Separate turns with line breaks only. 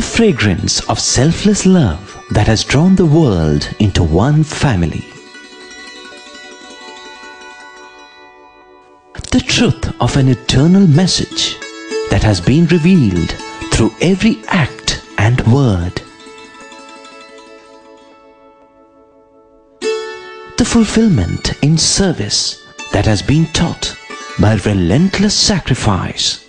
The fragrance of selfless love that has drawn the world into one family. The truth of an eternal message that has been revealed through every act and word. The fulfillment in service that has been taught by relentless sacrifice.